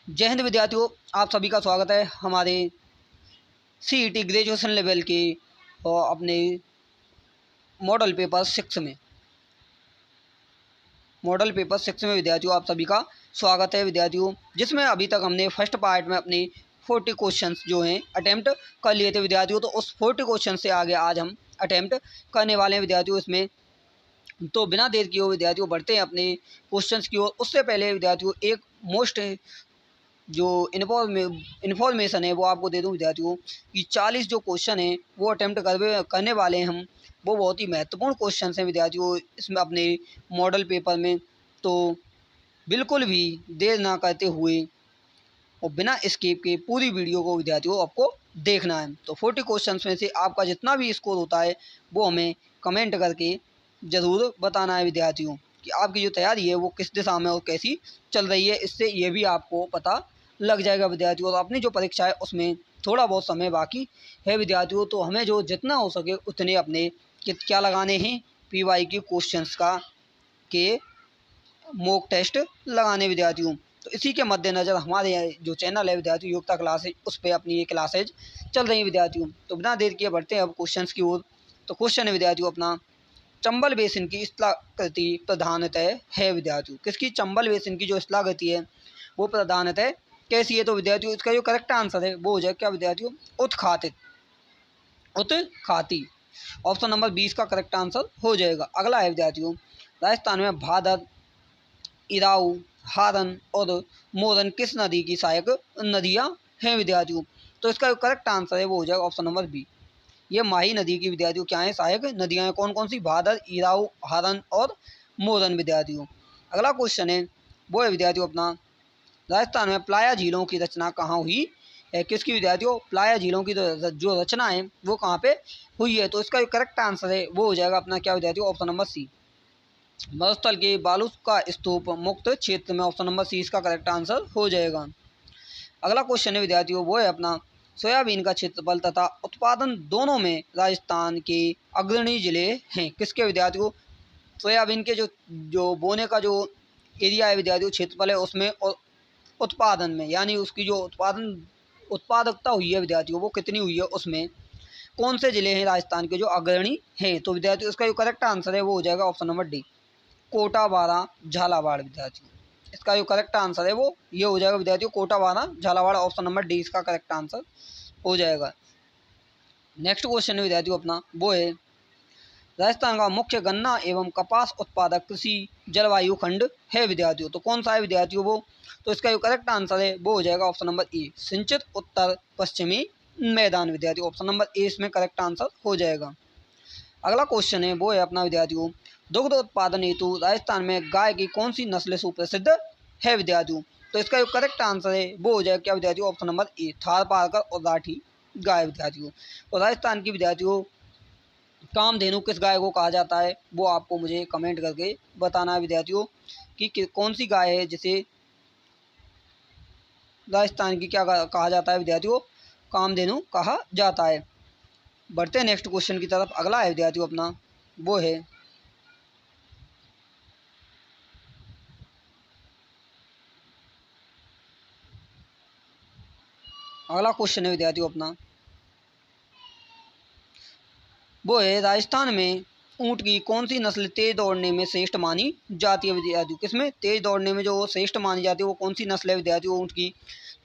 जय हिंद विद्यार्थियों, आप सभी का स्वागत है हमारे सीईटी ग्रेजुएशन लेवल के और अपने मॉडल पेपर 6 में विद्यार्थियों आप सभी का स्वागत है विद्यार्थियों, जिसमें अभी तक हमने फर्स्ट पार्ट में अपने 40 क्वेश्चंस जो हैं अटेम्प्ट कर लिए थे विद्यार्थियों। तो उस 40 क्वेश्चन से आगे आज हम अटेम्प्ट करने वाले हैं विद्यार्थियों। इसमें तो बिना देर किए हुए विद्यार्थियों बढ़ते हैं अपने क्वेश्चंस की ओर। उससे पहले विद्यार्थियों एक मोस्ट जो इन्फॉर्मेशन है वो आपको दे दूं विद्यार्थियों कि 40 जो क्वेश्चन हैं वो अटेम्प्ट करने वाले हैं हम। वो बहुत ही महत्वपूर्ण क्वेश्चन हैं विद्यार्थियों इसमें अपने मॉडल पेपर में। तो बिल्कुल भी देर ना करते हुए और बिना स्किप के पूरी वीडियो को विद्यार्थियों आपको देखना है। तो 40 क्वेश्चन में से आपका जितना भी स्कोर होता है वो हमें कमेंट करके ज़रूर बताना है विद्यार्थियों कि आपकी जो तैयारी है वो किस दिशा में और कैसी चल रही है। इससे ये भी आपको पता लग जाएगा विद्यार्थियों। और अपनी जो परीक्षा है उसमें थोड़ा बहुत समय बाकी है विद्यार्थियों, तो हमें जो जितना हो सके उतने अपने क्या लगाने हैं PYQ क्वेश्चंस का के मॉक टेस्ट लगाने विद्यार्थियों। तो इसी के मद्देनज़र हमारे जो चैनल है विद्यार्थियों योग्यता क्लासेज, उस पर अपनी ये क्लासेज चल रही हैं विद्यार्थियों। तो बिना देर किए बढ़ते हैं अब क्वेश्चंस की ओर। तो क्वेश्चन है विद्यार्थियों अपना, चंबल बेसिन की स्थलाकृति प्रधानतः है विद्यार्थियों। किसकी? चंबल बेसिन की जो स्थलाकृति है वो प्रधानतः कैसी है? तो विद्यार्थियों इसका जो करेक्ट आंसर है वो हो जाए क्या विद्यार्थियों? उत्खातित, उत्खाती। ऑप्शन नंबर 20 का करेक्ट आंसर हो जाएगा। अगला है विद्यार्थियों, राजस्थान में भादर, इराऊ, हारन और मोरन किस नदी की सहायक नदियां हैं विद्यार्थियों? तो इसका जो करेक्ट आंसर है वो हो जाएगा ऑप्शन नंबर बी। ये माही नदी की विद्यार्थियों क्या है सहायक नदियां हैं। कौन कौन सी? भादर, इराऊ, हारन और मोरन विद्यार्थियों। अगला क्वेश्चन है वो है विद्यार्थियों अपना, राजस्थान में प्लाया झीलों की रचना कहाँ हुई है? किसकी विद्यार्थियों? प्लाया झीलों की जो रचना है वो कहाँ पे हुई है? तो इसका जो करेक्ट आंसर है वो हो जाएगा अपना क्या विद्यार्थियों? ऑप्शन नंबर सी, मरुस्थल के बालू का स्तूप मुक्त क्षेत्र में। ऑप्शन नंबर सी इसका करेक्ट आंसर हो जाएगा। अगला क्वेश्चन है विद्यार्थियों वो है अपना, सोयाबीन का क्षेत्रफल तथा उत्पादन दोनों में राजस्थान के अग्रणी जिले हैं। किसके विद्यार्थियों? सोयाबीन के जो बोने का जो एरिया है विद्यार्थियों, क्षेत्रफल है उसमें, और उत्पादन में यानी उसकी जो उत्पादकता हुई है विद्यार्थियों वो कितनी हुई है, उसमें कौन से जिले हैं राजस्थान के जो अग्रणी हैं? तो विद्यार्थियों इसका जो करेक्ट आंसर है वो हो जाएगा ऑप्शन नंबर डी, कोटा, बारा, झालावाड़ विद्यार्थियों। इसका जो करेक्ट आंसर है वो ये हो जाएगा विद्यार्थियों, कोटा, बारा, झालावाड़। ऑप्शन नंबर डी इसका करेक्ट आंसर हो जाएगा। नेक्स्ट क्वेश्चन है विद्यार्थियों अपना वो है, राजस्थान का मुख्य गन्ना एवं कपास उत्पादक कृषि जलवायु खंड है विद्यार्थियों। तो कौन सा है विद्यार्थियों वो? तो इसका जो करेक्ट आंसर है वो हो जाएगा ऑप्शन नंबर ए, सिंचित उत्तर पश्चिमी मैदान विद्यार्थियों। ऑप्शन नंबर ए इसमें करेक्ट आंसर हो जाएगा। अगला क्वेश्चन है वो है अपना विद्यार्थियों, दुग्ध उत्पादन हेतु राजस्थान में गाय की कौन सी नस्लें सुप्रसिद्ध है विद्यार्थियों? तो इसका जो करेक्ट आंसर है वो हो जाएगा क्या विद्यार्थियों? ऑप्शन नंबर ए, थारपारकर और राठी गाय विद्यार्थियों। और राजस्थान की विद्यार्थियों कामधेनु किस गाय को कहा जाता है वो आपको मुझे कमेंट करके बताना है विद्यार्थियों कि कौन सी गाय है जिसे राजस्थान की क्या कहा जाता है विद्यार्थियों? कामधेनु कहा जाता है। बढ़ते हैं नेक्स्ट क्वेश्चन की तरफ। अगला है विद्यार्थियों अपना वो है, अगला क्वेश्चन है विद्यार्थियों अपना वो है, राजस्थान में ऊँट की कौन सी नस्ल तेज दौड़ने में श्रेष्ठ मानी जाती है विद्यार्थियों? किसमें तेज दौड़ने में जो श्रेष्ठ मानी जाती है वो कौन सी नस्ल है विद्यार्थियों ऊँट की?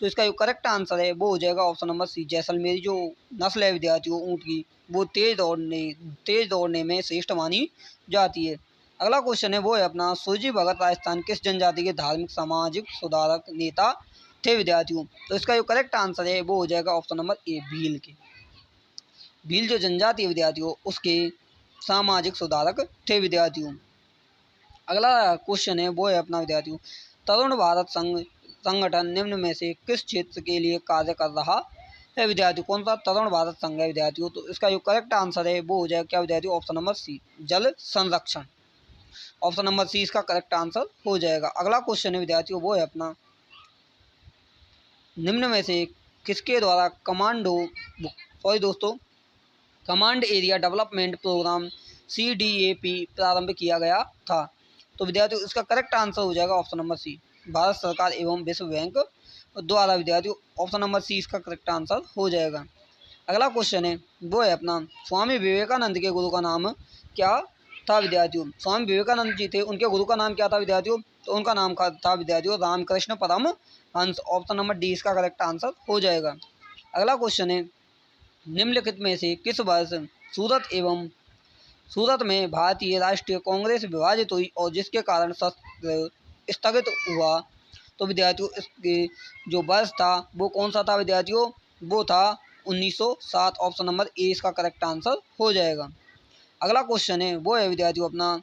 तो इसका जो करेक्ट आंसर है वो हो जाएगा ऑप्शन नंबर सी, जैसलमेरी जो नस्ल है विद्यार्थियों ऊँट की वो तेज दौड़ने में श्रेष्ठ मानी जाती है। अगला क्वेश्चन है वो है अपना, सूरजी भगत राजस्थान किस जनजाति के धार्मिक सामाजिक सुधारक नेता थे विद्यार्थियों? तो इसका जो करेक्ट आंसर है वो हो जाएगा ऑप्शन नंबर ए, भील के। भील जो जनजाति है विद्यार्थियों उसके सामाजिक सुधारक थे विद्यार्थियों। अगला क्वेश्चन है वो है अपना विद्यार्थियों, तरुण भारत संगठन निम्न में से किस क्षेत्र के लिए कार्य कर रहा है विद्यार्थियों? कौन सा तरुण भारत संघ है विद्यार्थियों? तो इसका जो करेक्ट आंसर है वो हो जाएगा क्या विद्यार्थियों? ऑप्शन नंबर सी, जल संरक्षण। ऑप्शन नंबर सी इसका करेक्ट आंसर हो जाएगा। अगला क्वेश्चन है विद्यार्थियों वो है अपना, निम्न में से किसके द्वारा command area development programme CDAP प्रारंभ किया गया था? तो विद्यार्थियों इसका करेक्ट आंसर हो जाएगा ऑप्शन नंबर सी, भारत सरकार एवं विश्व बैंक द्वारा विद्यार्थियों। ऑप्शन नंबर सी इसका करेक्ट आंसर हो जाएगा। अगला क्वेश्चन है वो है अपना स्वामी विवेकानंद के गुरु का नाम क्या था विद्यार्थियों। स्वामी विवेकानंद जी थे, उनके गुरु का नाम क्या था विद्यार्थियों। तो उनका नाम था विद्यार्थियों Ramakrishna Paramhansa. Option number D इसका करेक्ट आंसर हो जाएगा। अगला क्वेश्चन है निम्नलिखित में से किस वर्ष सूरत में भारतीय राष्ट्रीय कांग्रेस विभाजित हुई और जिसके कारण सत्र स्थगित हुआ। तो विद्यार्थियों इसके जो वर्ष था वो कौन सा था विद्यार्थियों, वो था 1907। ऑप्शन नंबर ए इसका करेक्ट आंसर हो जाएगा। अगला क्वेश्चन है वो है विद्यार्थियों अपना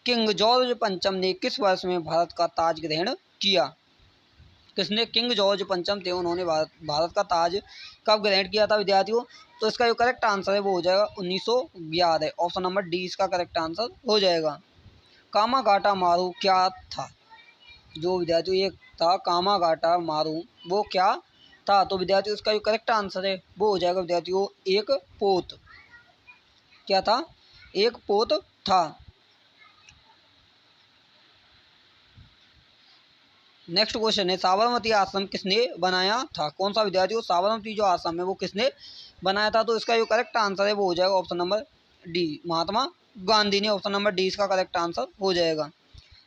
किंग जॉर्ज पंचम ने किस वर्ष में भारत का ताज ग्रहण किया। किसने, किंग जॉर्ज पंचम थे, उन्होंने भारत का ताज कब ग्रहण किया था विद्यार्थियों। तो इसका जो करेक्ट आंसर है वो हो जाएगा 1911। ऑप्शन नंबर डी इसका करेक्ट आंसर हो जाएगा। कामागाटा मारू क्या था, जो विद्यार्थियों ये था कामागाटा मारू वो क्या था। तो विद्यार्थियों इसका जो करेक्ट आंसर है वो हो जाएगा विद्यार्थियों एक पोत। क्या था, एक पोत था। नेक्स्ट क्वेश्चन है साबरमती आश्रम किसने बनाया था। कौन सा विद्यार्थियों, साबरमती जो आश्रम है वो किसने बनाया था। तो इसका जो करेक्ट आंसर है वो हो जाएगा option number D Mahatma Gandhi ने। ऑप्शन नंबर डी इसका करेक्ट आंसर हो जाएगा।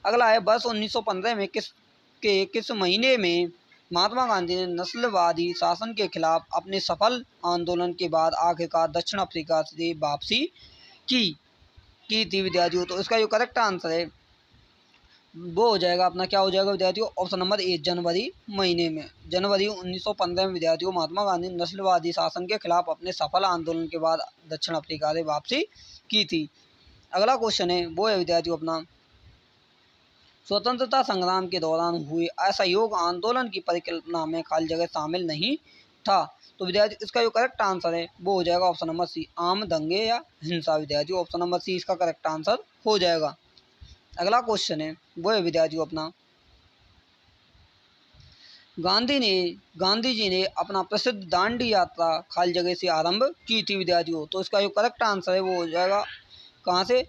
अगला है वर्ष 1915 में किस महीने में महात्मा गांधी ने नस्लवादी शासन के खिलाफ अपने सफल आंदोलन के बाद आखिरकार दक्षिण अफ्रीका से वापसी की थी विद्यार्थियों। तो इसका जो करेक्ट आंसर है वो हो जाएगा अपना क्या हो जाएगा विद्यार्थियों, ऑप्शन नंबर ए जनवरी महीने में। जनवरी 1915 में विद्यार्थियों महात्मा गांधी ने नस्लवादी शासन के खिलाफ अपने सफल आंदोलन के बाद दक्षिण अफ्रीका से वापसी की थी। अगला क्वेश्चन है वो है विद्यार्थियों अपना स्वतंत्रता संग्राम के दौरान हुए असहयोग आंदोलन की परिकल्पना में खाली जगह शामिल नहीं था। तो विद्यार्थी इसका जो करेक्ट आंसर है वो हो जाएगा ऑप्शन नंबर सी आम दंगे या हिंसा विद्यार्थियों। ऑप्शन नंबर सी इसका करेक्ट आंसर हो जाएगा। अगला क्वेश्चन है वो है विद्यार्थियों अपना गांधी जी ने अपना प्रसिद्ध दांडी यात्रा खाली जगह से आरंभ की थी विद्यार्थियों। तो इसका जो करेक्ट आंसर है वो हो जाएगा कहाँ से,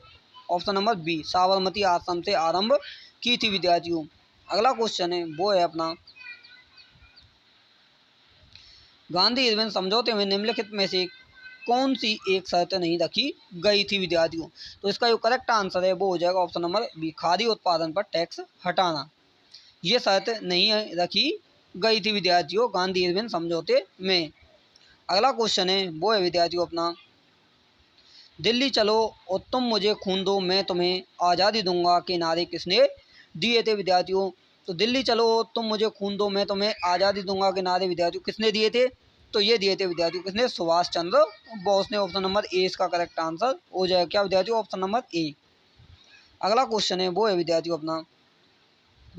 ऑप्शन नंबर बी साबरमती आश्रम से आरंभ की थी विद्यार्थियों। अगला क्वेश्चन है वो है अपना गांधी इरविन समझौते में निम्नलिखित में से कौन सी एक शर्त नहीं रखी गई थी विद्यार्थियों। तो इसका जो करेक्ट आंसर है वो हो जाएगा ऑप्शन नंबर बी खादी उत्पादन पर टैक्स हटाना। ये शर्त नहीं रखी गई थी विद्यार्थियों गांधी इरविन समझौते में। अगला क्वेश्चन है वो है विद्यार्थियों अपना दिल्ली चलो और तुम मुझे खून दो मैं तुम्हें आज़ादी दूंगा के नारे किसने दिए थे विद्यार्थियों। तो दिल्ली चलो तुम मुझे खून दो मैं तुम्हें आज़ादी दूंगा के नारे विद्यार्थियों किसने दिए थे। तो ये दिए थे विद्यार्थियों किसने, सुभाष चंद्र बोस ने। ऑप्शन नंबर ए इसका करेक्ट आंसर हो जाएगा क्या विद्यार्थियों, ऑप्शन नंबर ए। अगला क्वेश्चन है वो है विद्यार्थियों अपना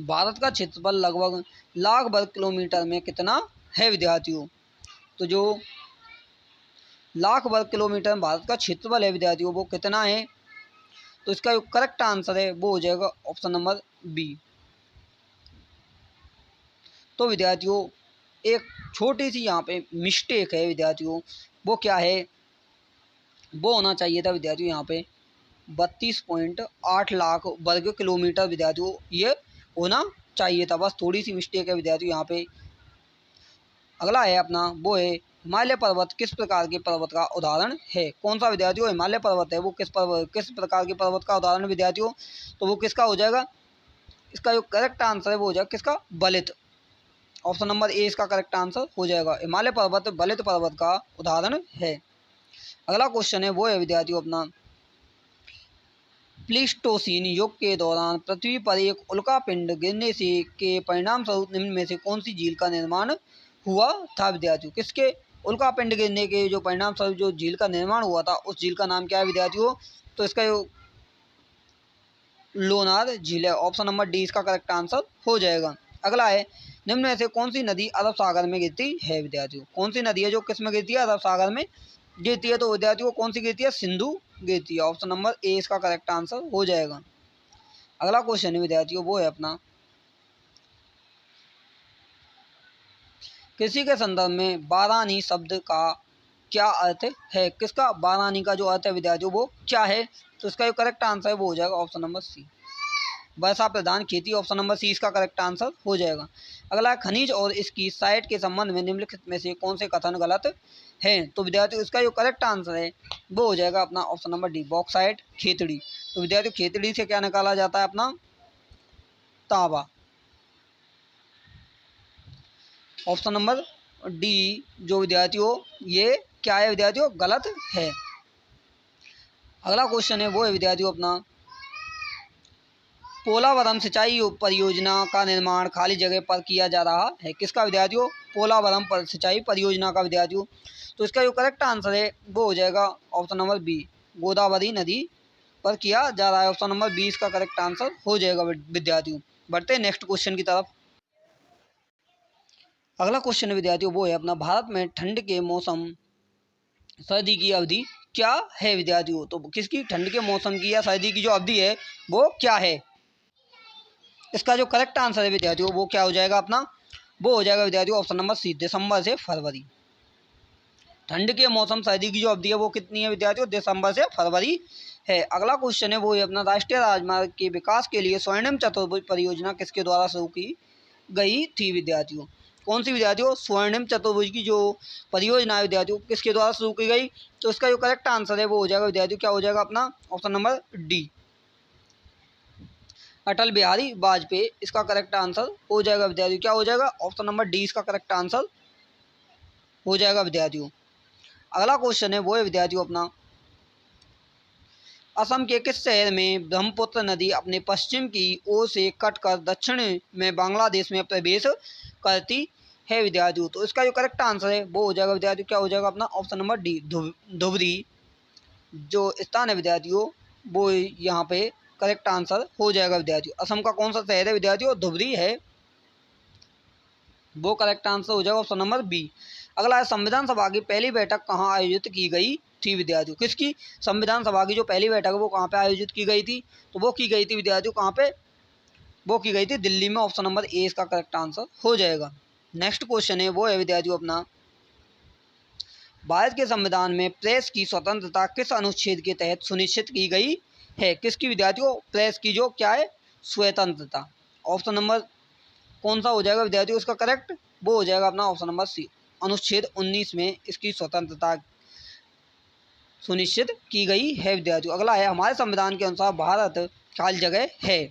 भारत का क्षेत्रफल लगभग लाख वर्ग किलोमीटर में कितना है विद्यार्थियों। तो जो लाख वर्ग किलोमीटर भारत का क्षेत्रफल है विद्यार्थियों वो कितना है। तो इसका जो करेक्ट आंसर है वो हो जाएगा ऑप्शन नंबर बी। तो विद्यार्थियों एक छोटी सी यहाँ पे मिस्टेक है विद्यार्थियों, वो क्या है, वो होना चाहिए था विद्यार्थियों यहाँ पे 32.8 लाख वर्ग किलोमीटर विद्यार्थियों ये होना चाहिए था, बस थोड़ी सी मिस्टेक है विद्यार्थियों यहाँ पे। अगला है अपना वो है हिमालय पर्वत किस प्रकार के पर्वत का उदाहरण है। कौन सा विद्यार्थियों हिमालय पर्वत है वो किस प्रकार के पर्वत का उदाहरण विद्यार्थियों। तो वो किसका हो जाएगा, इसका जो करेक्ट आंसर है वो हो जाएगा किसका, बलित। ऑप्शन नंबर ए इसका करेक्ट आंसर हो जाएगा। हिमालय पर्वत बलित पर्वत का उदाहरण है। अगला क्वेश्चन है वो है विद्यार्थियों अपना प्लीस्टोसीन युग के दौरान पृथ्वी पर एक उल्का पिंड गिरने से के परिणाम स्वरूप निम्न में से कौन सी झील का निर्माण हुआ था विद्यार्थियों। किसके उल्का पिंड गिरने के जो परिणाम स्वरूप जो झील का निर्माण हुआ था उस झील का नाम क्या है विद्यार्थियों। तो इसका जो लोनार झील है। ऑप्शन नंबर डी इसका करेक्ट आंसर हो जाएगा। अगला है निम्न में से कौन सी नदी अरब सागर में गिरती है विद्यार्थियों। कौन सी नदी है जो किस में गिरती है, अरब सागर में गिरती है। तो विद्यार्थियों कौन सी गिरती है, सिंधु गिरती है। ऑप्शन नंबर ए इसका करेक्ट आंसर हो जाएगा। अगला क्वेश्चन है विद्यार्थियों वो है अपना कृषि के संदर्भ में बारानी शब्द का क्या अर्थ है। किसका, बारानी का जो अर्थ है विद्यार्थियों वो क्या है। तो इसका जो करेक्ट आंसर है वो हो जाएगा ऑप्शन नंबर सी वर्षा प्रधान खेती, ऑप्शन नंबर सी इसका करेक्ट आंसर हो जाएगा। अगला है खनिज और इसकी साइट के संबंध में निम्नलिखित में से कौन से कथन गलत हैं? तो विद्यार्थियों इसका जो करेक्ट आंसर है वो हो जाएगा अपना option number D bauxite Khetri. तो विद्यार्थियों खेतड़ी से क्या निकाला जाता है? अपना तांबा। ऑप्शन नंबर डी जो विद्यार्थियों ये क्या है विद्यार्थियों? गलत है। अगला क्वेश्चन है वो है विद्यार्थियों अपना पोलावरम सिंचाई परियोजना का निर्माण खाली जगह पर किया जा रहा है, किसका विद्यार्थियों? पोलावरम पर सिंचाई परियोजना का विद्यार्थियों। तो इसका जो करेक्ट आंसर है वो हो जाएगा ऑप्शन नंबर बी गोदावरी नदी पर किया जा रहा है। ऑप्शन नंबर 20 का करेक्ट आंसर हो जाएगा विद्यार्थियों। बढ़ते हैं नेक्स्ट क्वेश्चन की तरफ। अगला क्वेश्चन है विद्यार्थियों वो है अपना भारत में ठंड के मौसम सर्दी की अवधि क्या है विद्यार्थियों? तो किसकी? ठंड के मौसम की या सर्दी की जो अवधि है वो क्या है? इसका जो करेक्ट आंसर है विद्यार्थियों वो क्या हो जाएगा अपना? वो हो जाएगा विद्यार्थियों ऑप्शन नंबर सी दिसंबर से फरवरी। ठंड के मौसम सर्दी की जो अवधि है वो कितनी है विद्यार्थियों? दिसंबर से फरवरी है। अगला क्वेश्चन है वो है अपना राष्ट्रीय राजमार्ग के विकास के लिए स्वर्णिम चतुर्भुज परियोजना किसके द्वारा शुरू की गई थी विद्यार्थियों? कौन सी विद्यार्थियों? स्वर्णिम चतुर्भुज की जो परियोजना है विद्यार्थियों किसके द्वारा शुरू की गई? तो इसका जो करेक्ट आंसर है वो हो जाएगा विद्यार्थियों क्या हो जाएगा अपना option number D Atal Bihari Vajpayee. इसका करेक्ट आंसर हो जाएगा विद्यार्थियों क्या हो जाएगा? ऑप्शन नंबर डी इसका करेक्ट आंसर हो जाएगा विद्यार्थियों। अगला क्वेश्चन है वो है विद्यार्थियों अपना असम के किस शहर में ब्रह्मपुत्र नदी अपने पश्चिम की ओर से कटकर दक्षिण में बांग्लादेश में प्रवेश करती है विद्यार्थियों? तो इसका जो करेक्ट आंसर है वो हो जाएगा विद्यार्थियों क्या हो जाएगा अपना ऑप्शन नंबर डी धुबरी जो स्थान है विद्यार्थियों वो यहाँ पे करेक्ट आंसर हो जाएगा विद्यार्थियों। असम का कौन सा शहर है विद्यार्थियों? धुबरी है, वो करेक्ट आंसर हो जाएगा ऑप्शन नंबर बी। अगला है संविधान सभा की पहली बैठक कहाँ आयोजित की गई थी विद्यार्थियों? किसकी? संविधान सभा की जो पहली बैठक है वो कहाँ पे आयोजित की गई थी? तो वो की गई थी विद्यार्थियों कहाँ पे? वो की गई थी दिल्ली में। ऑप्शन नंबर ए इसका करेक्ट आंसर हो जाएगा। नेक्स्ट क्वेश्चन है वो है विद्यार्थियों अपना भारत के संविधान में प्रेस की स्वतंत्रता किस अनुच्छेद के तहत सुनिश्चित की गई है? किसकी विद्यार्थियों? प्रेस की जो क्या है स्वतंत्रता। ऑप्शन नंबर कौन सा हो जाएगा विद्यार्थियों इसका करेक्ट? वो हो जाएगा अपना ऑप्शन नंबर सी अनुच्छेद 19 में इसकी स्वतंत्रता सुनिश्चित की गई है विद्यार्थियों। अगला है हमारे संविधान के अनुसार भारत खाली जगह है।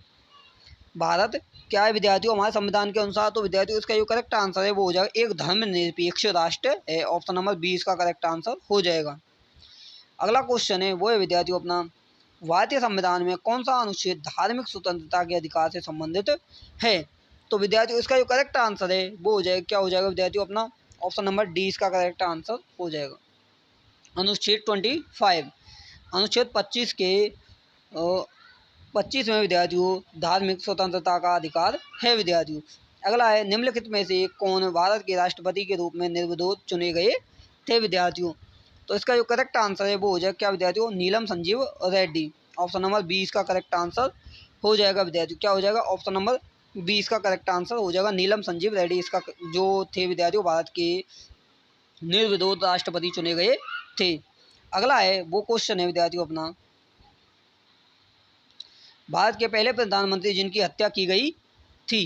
भारत क्या है विद्यार्थियों हमारे संविधान के अनुसार? तो विद्यार्थियों इसका जो करेक्ट आंसर है वो हो जाएगा एक धर्मनिरपेक्ष राष्ट्र है। ऑप्शन नंबर बी इसका करेक्ट आंसर हो जाएगा। अगला क्वेश्चन है वो है विद्यार्थियों अपना भारतीय संविधान में कौन सा अनुच्छेद धार्मिक स्वतंत्रता के अधिकार से संबंधित है? तो विद्यार्थियों इसका जो करेक्ट आंसर है वो हो जाएगा क्या हो जाएगा विद्यार्थियों अपना ऑप्शन नंबर डी इसका करेक्ट आंसर हो जाएगा अनुच्छेद 25। अनुच्छेद 25 के 25 में विद्यार्थियों धार्मिक स्वतंत्रता का अधिकार है विद्यार्थियों। अगला है निम्नलिखित में से कौन भारत के राष्ट्रपति के रूप में निर्विरोध चुने गए थे विद्यार्थियों? तो इसका जो करेक्ट आंसर है वो हो जाएगा क्या विद्यार्थियों? नीलम संजीव रेड्डी। ऑप्शन नंबर 20 का करेक्ट आंसर हो जाएगा विद्यार्थियों क्या हो जाएगा? ऑप्शन नंबर 20 का करेक्ट आंसर हो जाएगा नीलम संजीव रेड्डी। इसका जो थे विद्यार्थियों भारत के निर्विरोध राष्ट्रपति चुने गए थे। अगला है वो क्वेश्चन है विद्यार्थियों अपना भारत के पहले प्रधानमंत्री जिनकी हत्या की गई थी।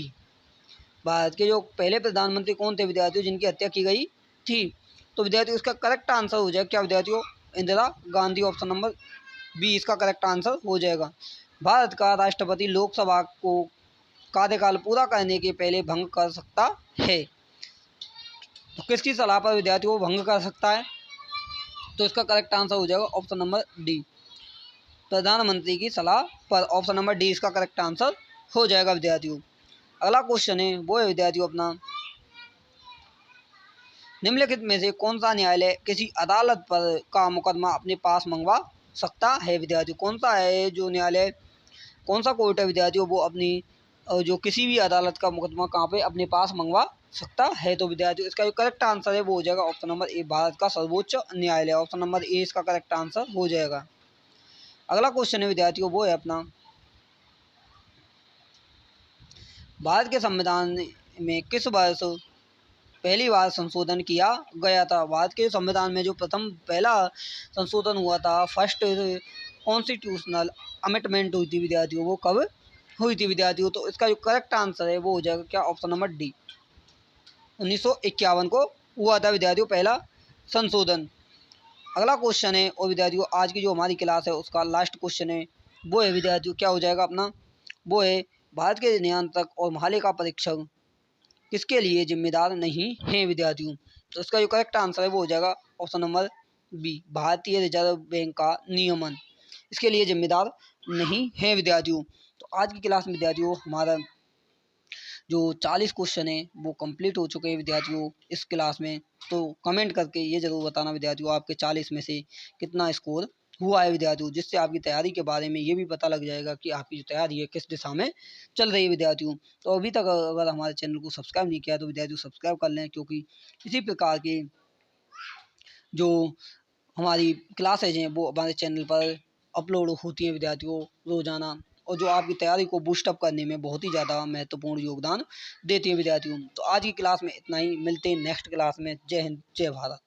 भारत के जो पहले प्रधानमंत्री कौन थे विद्यार्थियों जिनकी हत्या की गई थी? तो विद्यार्थियों इसका करेक्ट आंसर हो जाएगा क्या विद्यार्थियों? Indira Gandhi. Option number B इसका करेक्ट आंसर हो जाएगा। भारत का राष्ट्रपति लोकसभा को कार्यकाल पूरा करने के पहले भंग कर सकता है। तो किसकी सलाह पर विद्यार्थियों को भंग कर सकता है? तो इसका करेक्ट आंसर हो जाएगा ऑप्शन नंबर डी प्रधानमंत्री की सलाह पर। ऑप्शन नंबर डी इसका करेक्ट आंसर हो जाएगा विद्यार्थियों। अगला क्वेश्चन है वो है विद्यार्थियों अपना निम्नलिखित में से कौन सा न्यायालय किसी अदालत पर का मुकदमा अपने पास मंगवा सकता है विद्यार्थियों? कौन सा है जो न्यायालय कौन सा कोर्ट है विद्यार्थियों वो अपनी जो किसी भी अदालत का मुकदमा कहाँ पे अपने पास मंगवा सकता है? तो विद्यार्थियों इसका जो करेक्ट आंसर है वो हो जाएगा ऑप्शन नंबर ए भारत का सर्वोच्च न्यायालय। ऑप्शन नंबर ए इसका करेक्ट आंसर हो जाएगा। अगला क्वेश्चन है विद्यार्थियों वो है अपना भारत के संविधान में किस वर्ष पहली बार संशोधन किया गया था? भारत के संविधान में जो पहला संशोधन हुआ था फर्स्ट कॉन्स्टिट्यूशनल अमेंडमेंट हुई थी विद्यार्थियों वो कब हुई थी विद्यार्थियों। तो इसका जो करेक्ट आंसर है वो हो जाएगा क्या, ऑप्शन नंबर डी, 1951 को हुआ था विद्यार्थियों पहला संशोधन। अगला क्वेश्चन है और विद्यार्थियों आज की जो हमारी क्लास है उसका लास्ट क्वेश्चन है, वो है विद्यार्थियों क्या हो जाएगा अपना, वो है भारत के नियंत्रक और महालेखा परीक्षक किसके लिए जिम्मेदार नहीं हैं विद्यार्थियों। तो इसका जो करेक्ट आंसर है वो हो जाएगा ऑप्शन नंबर बी, भारतीय रिजर्व बैंक का नियमन इसके लिए जिम्मेदार नहीं है विद्यार्थियों। तो आज की क्लास में विद्यार्थियों हमारा जो 40 क्वेश्चन है वो कंप्लीट हो चुके हैं विद्यार्थियों इस क्लास में। तो कमेंट करके ये ज़रूर बताना विद्यार्थियों आपके 40 में से कितना स्कोर हुआ है विद्यार्थियों, जिससे आपकी तैयारी के बारे में ये भी पता लग जाएगा कि आपकी जो तैयारी है किस दिशा में चल रही है विद्यार्थियों। तो अभी तक अगर हमारे चैनल को सब्सक्राइब नहीं किया तो विद्यार्थियों सब्सक्राइब कर लें, क्योंकि इसी प्रकार के जो हमारी क्लासेज हैं वो हमारे चैनल पर अपलोड होती हैं विद्यार्थियों रोज़ाना, और जो आपकी तैयारी को बूस्टअप करने में बहुत ही ज़्यादा महत्वपूर्ण योगदान देती है विद्यार्थियों। तो आज की क्लास में इतना ही, मिलते हैं नेक्स्ट क्लास में। जय हिंद, जय भारत।